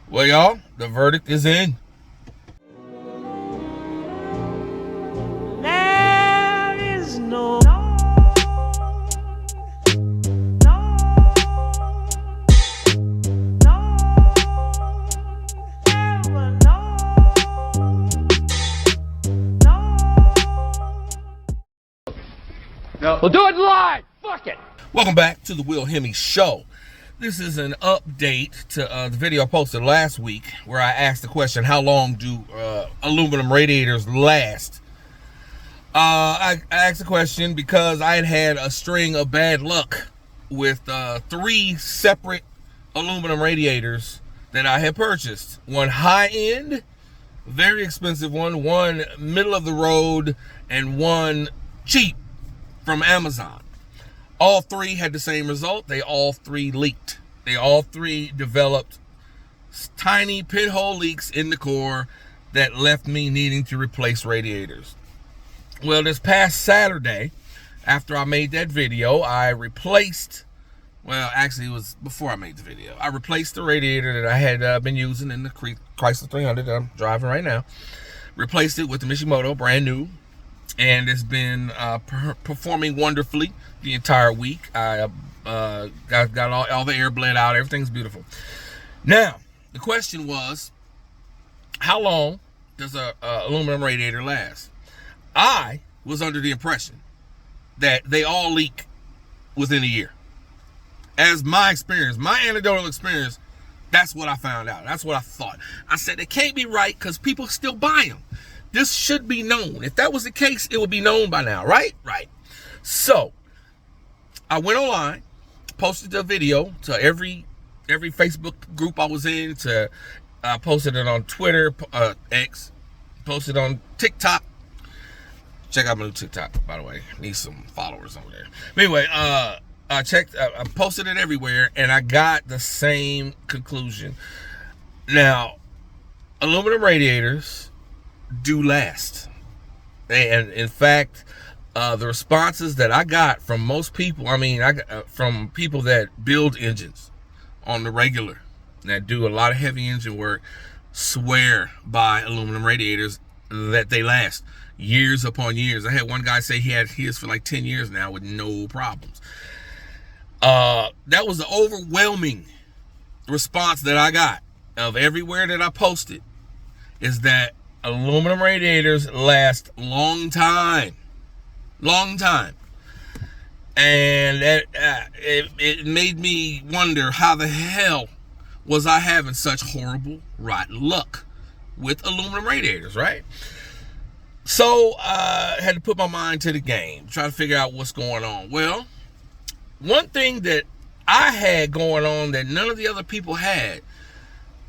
Well, y'all, the verdict is in. There is no No. We'll do it live. Fuck it. Welcome back to the Will Hemi Show. This is an update to the video I posted last week where I asked the question, how long do aluminum radiators last? I asked the question because I had a string of bad luck with 3 separate aluminum radiators that I had purchased. One high-end, very expensive one middle of the road, and one cheap from Amazon. All 3 had the same result. They all 3 leaked. They all 3 developed tiny pinhole leaks in the core that left me needing to replace radiators. Well, this past Saturday, after I made that video, I replaced, well, actually it was before I made the video. I replaced the radiator that I had been using in the Chrysler 300 that I'm driving right now. Replaced it with the Mishimoto, brand new. And it's been performing wonderfully the entire week. I got all the air bled out. Everything's beautiful. Now, the question was, how long does a aluminum radiator last? I was under the impression that they all leak within a year. As my experience, my anecdotal experience, that's what I found out. That's what I thought. I said, it can't be right because people still buy them. This should be known. If that was the case, it would be known by now, right? Right. So, I went online, posted the video to every Facebook group I was in, posted it on Twitter, X, posted on TikTok. Check out my new TikTok, by the way. Need some followers over there. But anyway, I posted it everywhere, and I got the same conclusion. Now, aluminum radiators do last, and in fact, the responses that I got from most people, I got from people that build engines on the regular, that do a lot of heavy engine work, swear by aluminum radiators that they last years upon years. I had one guy say he had his for like 10 years now with no problems. That was the overwhelming response that I got of everywhere that I posted, is that aluminum radiators last long time, and that it made me wonder, how the hell was I having such horrible, rotten luck with aluminum radiators, right? So I had to put my mind to the game, try to figure out what's going on. Well, one thing that I had going on that none of the other people had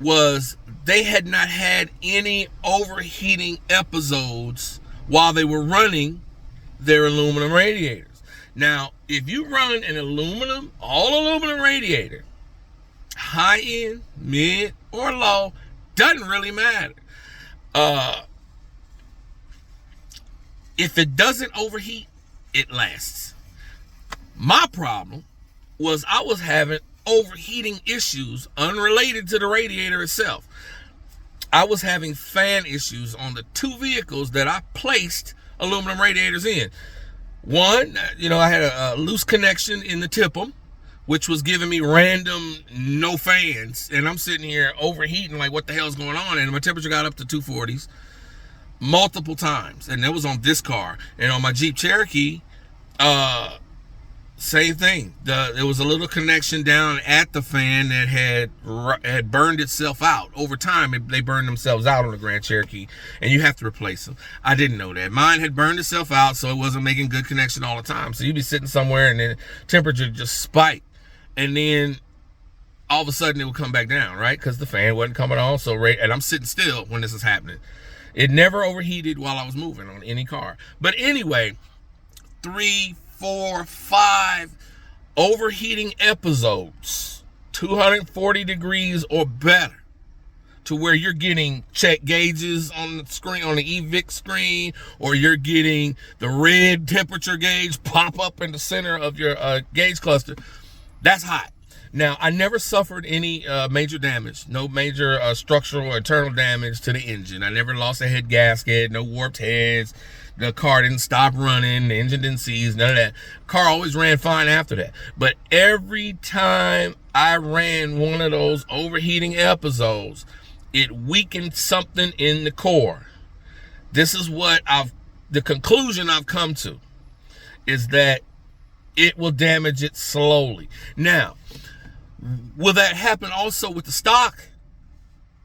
was they had not had any overheating episodes while they were running their aluminum radiators. Now, if you run an all aluminum radiator, high end, mid, or low, doesn't really matter. If it doesn't overheat, it lasts. My problem was I was having overheating issues unrelated to the radiator itself. I was having fan issues on the 2 vehicles that I placed aluminum radiators in. One, I had a loose connection in the tip-em, which was giving me random no fans, and I'm sitting here overheating like, what the hell's going on? And my temperature got up to 240s multiple times, and that was on this car. And on my Jeep Cherokee, same thing. There was a little connection down at the fan that had burned itself out. Over time, they burned themselves out on the Grand Cherokee, and you have to replace them. I didn't know that. Mine had burned itself out, so it wasn't making good connection all the time. So you'd be sitting somewhere, and the temperature just spiked. And then all of a sudden, it would come back down, right? Because the fan wasn't coming on. And I'm sitting still when this is happening. It never overheated while I was moving on any car. But anyway, 3, 4, 5 overheating episodes, 240 degrees or better, to where you're getting check gauges on the screen, on the EVIC screen, or you're getting the red temperature gauge pop up in the center of your gauge cluster. That's hot. Now, I never suffered any major damage, no major structural or internal damage to the engine. I never lost a head gasket, no warped heads. The car didn't stop running, the engine didn't seize, none of that. Car always ran fine after that. But every time I ran one of those overheating episodes, it weakened something in the core. This is what the conclusion I've come to, is that it will damage it slowly. Now, will that happen also with the stock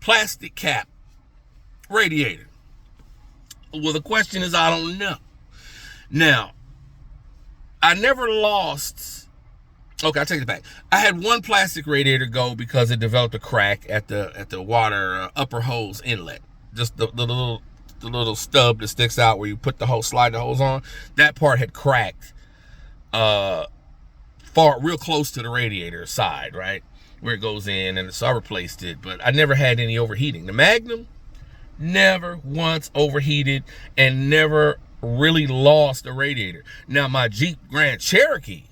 plastic cap radiator? Well, the question is, I don't know. Now, I never lost. Okay, I take it back. I had one plastic radiator go because it developed a crack at the water upper hose inlet. Just the little stub that sticks out where you put the hose, slide the hose on. That part had cracked, real close to the radiator side, right where it goes in, and so I replaced it. But I never had any overheating. The Magnum never once overheated and never really lost a radiator. Now, my Jeep Grand Cherokee,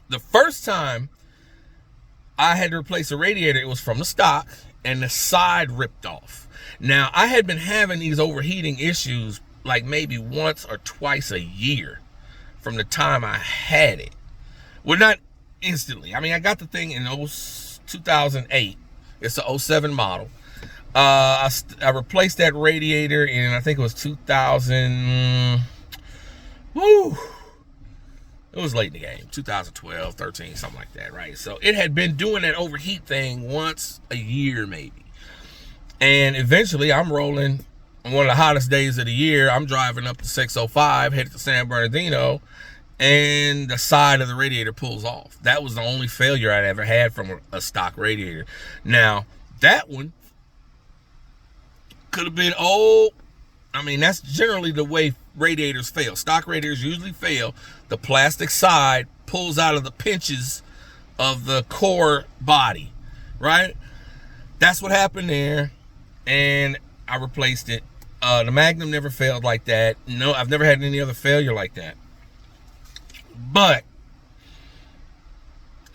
the first time I had to replace a radiator, it was from the stock and the side ripped off. Now, I had been having these overheating issues like maybe once or twice a year from the time I had it. Well, not instantly. I mean, I got the thing in 2008. It's a 07 model. I replaced that radiator in, I think it was 2000. Woo! It was late in the game, 2012, 13, something like that, right? So it had been doing that overheat thing once a year, maybe. And eventually, I'm rolling on one of the hottest days of the year. I'm driving up to 605, headed to San Bernardino, and the side of the radiator pulls off. That was the only failure I'd ever had from a stock radiator. Now, that one could have been old. I mean, that's generally the way radiators fail. Stock radiators usually fail. The plastic side pulls out of the pinches of the core body, right? That's what happened there, and I replaced it. The Magnum never failed like that. No, I've never had any other failure like that. But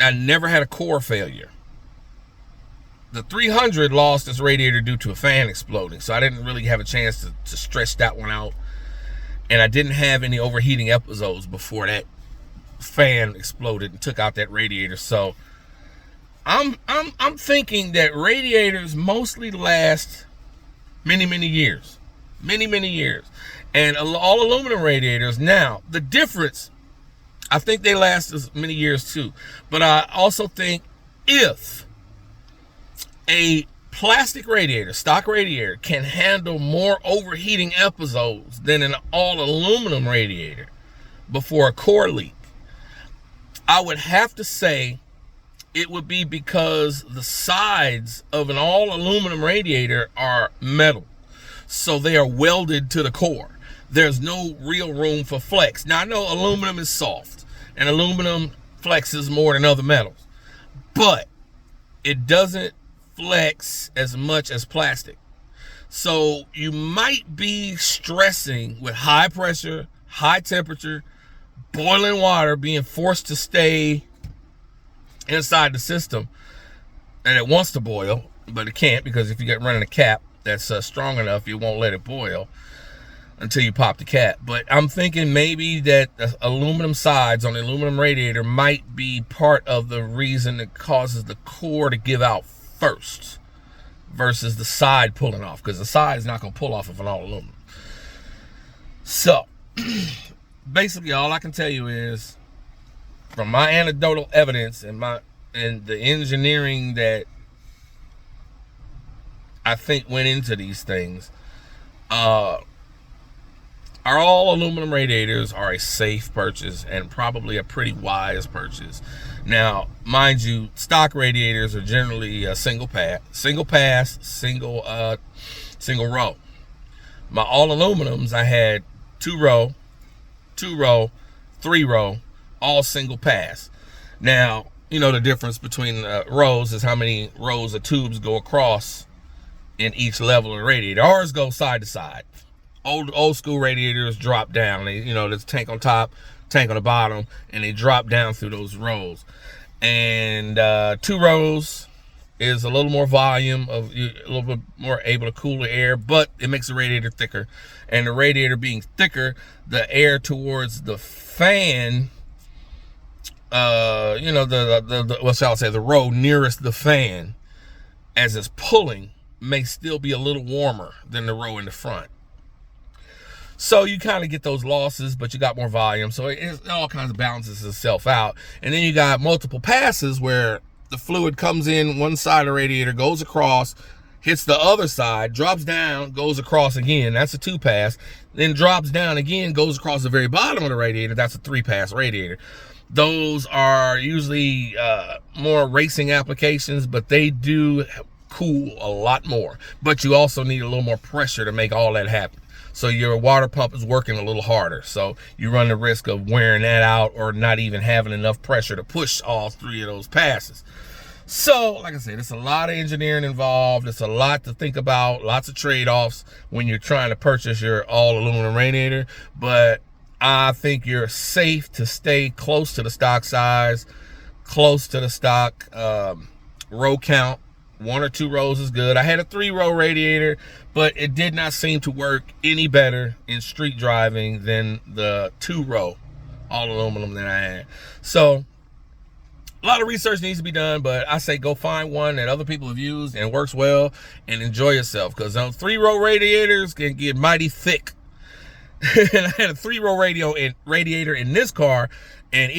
I never had a core failure. The 300 lost its radiator due to a fan exploding, so I didn't really have a chance to stretch that one out. And I didn't have any overheating episodes before that fan exploded and took out that radiator. So I'm thinking that radiators mostly last many years. Many years. And all aluminum radiators, now, the difference, I think they last as many years too. But I also think if a plastic radiator, stock radiator, can handle more overheating episodes than an all aluminum radiator before a core leak, I would have to say it would be because the sides of an all aluminum radiator are metal. So they are welded to the core. There's no real room for flex. Now, I know aluminum is soft and aluminum flexes more than other metals, but it doesn't flex as much as plastic. So you might be stressing with high pressure, high temperature, boiling water being forced to stay inside the system, and it wants to boil, but it can't, because if you get running a cap that's strong enough, you won't let it boil until you pop the cap. But I'm thinking maybe that the aluminum sides on the aluminum radiator might be part of the reason that causes the core to give out first versus the side pulling off, because the side is not going to pull off of an all aluminum. So basically all I can tell you is, from my anecdotal evidence and the engineering that I think went into these things, our all aluminum radiators are a safe purchase and probably a pretty wise purchase. Now, mind you, stock radiators are generally a single pass, single row. My all aluminums, I had 2-row, 3-row, all single pass. Now, you know the difference between rows is how many rows of tubes go across in each level of the radiator. Ours go side to side. Old school radiators drop down. They, there's a tank on top, tank on the bottom, and they drop down through those rows. And 2 rows is a little more volume, of a little bit more able to cool the air, but it makes the radiator thicker. And the radiator being thicker, the air towards the fan, you know, what shall I say, the row nearest the fan, as it's pulling, may still be a little warmer than the row in the front. So you kind of get those losses, but you got more volume. So it all kinds of balances itself out. And then you got multiple passes where the fluid comes in one side of the radiator, goes across, hits the other side, drops down, goes across again. That's a 2-pass. Then drops down again, goes across the very bottom of the radiator. That's a 3-pass radiator. Those are usually more racing applications, but they do cool a lot more. But you also need a little more pressure to make all that happen. So your water pump is working a little harder. So you run the risk of wearing that out or not even having enough pressure to push all 3 of those passes. So, like I said, there's a lot of engineering involved. It's a lot to think about, lots of trade-offs when you're trying to purchase your all aluminum radiator. But I think you're safe to stay close to the stock size, close to the stock row count. 1 or 2 rows is good. I had a 3-row radiator, but it did not seem to work any better in street driving than the 2-row all aluminum that I had. So a lot of research needs to be done, but I say go find one that other people have used and works well and enjoy yourself, because those 3-row radiators can get mighty thick. And I had a 3-row radiator in this car, and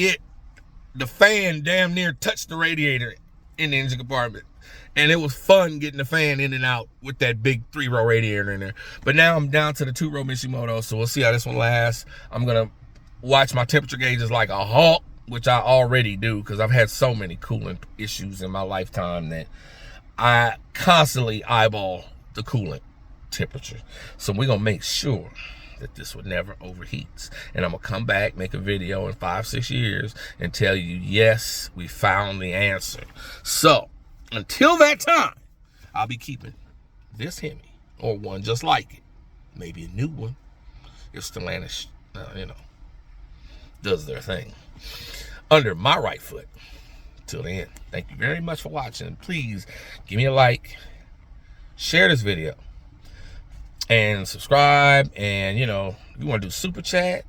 the fan damn near touched the radiator in the engine compartment. And it was fun getting the fan in and out with that big 3-row radiator in there. But now I'm down to the 2-row Mishimoto, so we'll see how this one lasts. I'm gonna watch my temperature gauges like a hawk, which I already do, because I've had so many coolant issues in my lifetime that I constantly eyeball the coolant temperature. So we're gonna make sure that this would never overheats. And I'm gonna come back, make a video in 5-6 years and tell you, yes, we found the answer. So until that time, I'll be keeping this Hemi, or one just like it, maybe a new one, if Stellantis, you know, does their thing, under my right foot. Till then, thank you very much for watching. Please give me a like, share this video, and subscribe. And, you know, if you want to do super chat,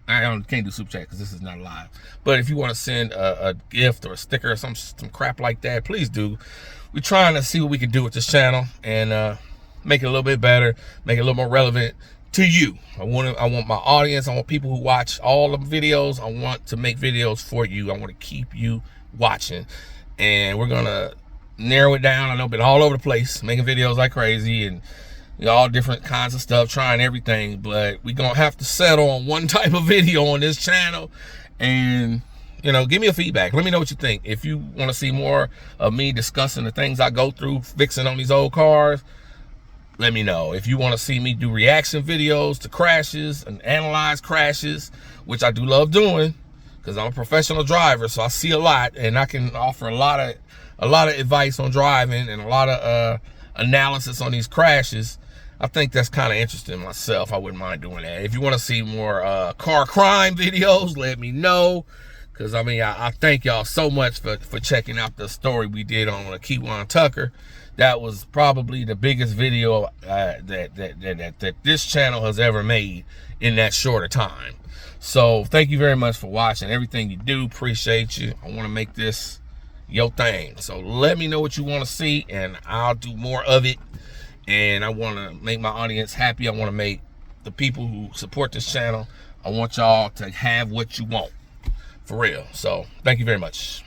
can't do super chat because this is not live. But if you want to send a gift or a sticker or some crap like that, please do. We're trying to see what we can do with this channel and make it a little bit better, make it a little more relevant to you. I want my audience, I want people who watch all the videos, I want to make videos for you. I want to keep you watching. And we're gonna narrow it down. I know I've been all over the place making videos like crazy, and you know, all different kinds of stuff, trying everything, but we're gonna have to settle on one type of video on this channel. And, you know, give me a feedback. Let me know what you think. If you want to see more of me discussing the things I go through fixing on these old cars, let me know. If you want to see me do reaction videos to crashes and analyze crashes, which I do love doing because I'm a professional driver, so I see a lot and I can offer a lot of advice on driving and a lot of analysis on these crashes, I think that's kind of interesting myself. I wouldn't mind doing that. If you want to see more car crime videos, let me know. Because, I mean, I thank y'all so much for checking out the story we did on Kewan Tucker. That was probably the biggest video that this channel has ever made in that shorter time. So, thank you very much for watching. Everything you do, appreciate you. I want to make this your thing. So, let me know what you want to see, and I'll do more of it. And I want to make my audience happy. I want to make the people who support this channel, I want y'all to have what you want. For real. So, thank you very much.